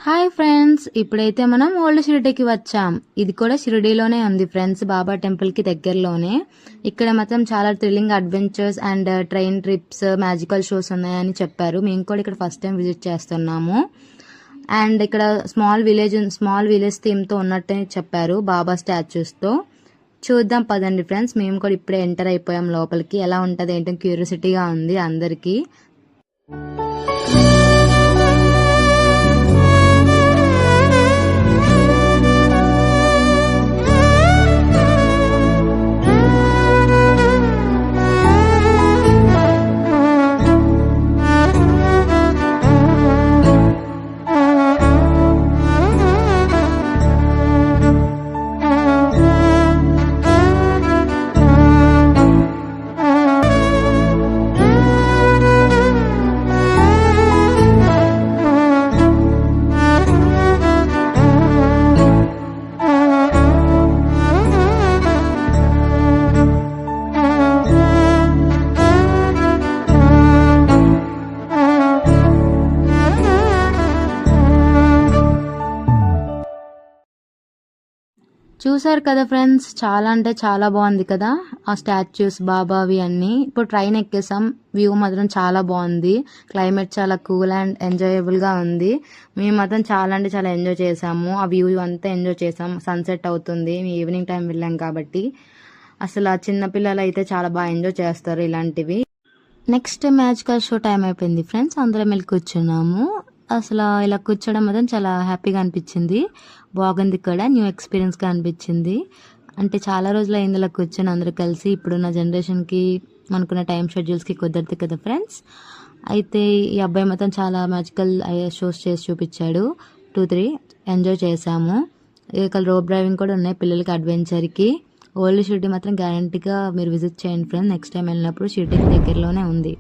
Hi friends, ఇప్పుడైతే మనం old షిరిడీకి వచ్చాం. ఇది కూడా షిరిడీలోనే ఉంది ఫ్రెండ్స్, బాబా టెంపుల్కి దగ్గరలోనే. ఇక్కడ మాత్రం చాలా thrilling adventures and train trips, magical shows ఉన్నాయని చెప్పారు. మేము కూడా ఇక్కడ ఫస్ట్ టైం విజిట్ చేస్తున్నాము. అండ్ ఇక్కడ స్మాల్ విలేజ్ థీమ్తో ఉన్నట్టు చెప్పారు, బాబా స్టాచ్యూస్తో. చూద్దాం పదండి ఫ్రెండ్స్. మేము కూడా ఇప్పుడే ఎంటర్ అయిపోయాం లోపలికి. ఎలా ఉంటుంది ఏంటో క్యూరియాసిటీగా ఉంది అందరికీ. చూసారు కదా ఫ్రెండ్స్, చాలా అంటే చాలా బాగుంది కదా ఆ స్టాచ్యూస్, బాబావి అన్నీ. ఇప్పుడు ట్రైన్ ఎక్కేసాం. వ్యూ మాత్రం చాలా బాగుంది. క్లైమేట్ చాలా కూల్ అండ్ ఎంజాయబుల్గా ఉంది. మేము మాత్రం చాలా అంటే చాలా ఎంజాయ్ చేసాము. ఆ వ్యూ అంతా ఎంజాయ్ చేసాం. సన్సెట్ అవుతుంది, ఈవినింగ్ టైం వెళ్ళాం కాబట్టి. అసలు ఆ చిన్నపిల్లలు అయితే చాలా బాగా ఎంజాయ్ చేస్తారు ఇలాంటివి. నెక్స్ట్ మ్యాజికల్ షో టైం అయిపోయింది ఫ్రెండ్స్. అందరం వెళ్ళి కూర్చున్నాము. అసలు ఇలా కూర్చోవడం మాత్రం చాలా హ్యాపీగా అనిపించింది. బాగుంది కూడా, న్యూ ఎక్స్పీరియన్స్గా అనిపించింది. అంటే చాలా రోజులు అయింది ఇలా కూర్చొని అందరూ కలిసి. ఇప్పుడున్న జనరేషన్కి అనుకున్న టైం షెడ్యూల్స్కి కుదరదు కదా ఫ్రెండ్స్. అయితే ఈ అబ్బాయి మాత్రం చాలా మ్యాజికల్ షోస్ చేసి చూపించాడు. 2-3 ఎంజాయ్ చేసాము. ఇక రోప్ డ్రైవింగ్ కూడా ఉన్నాయి పిల్లలకి అడ్వెంచర్కి. ఓల్డ్ షిరిడీ మాత్రం గ్యారంటీగా మీరు విజిట్ చేయండి ఫ్రెండ్స్. నెక్స్ట్ టైం వెళ్ళినప్పుడు షిరిడీకి దగ్గరలోనే ఉంది.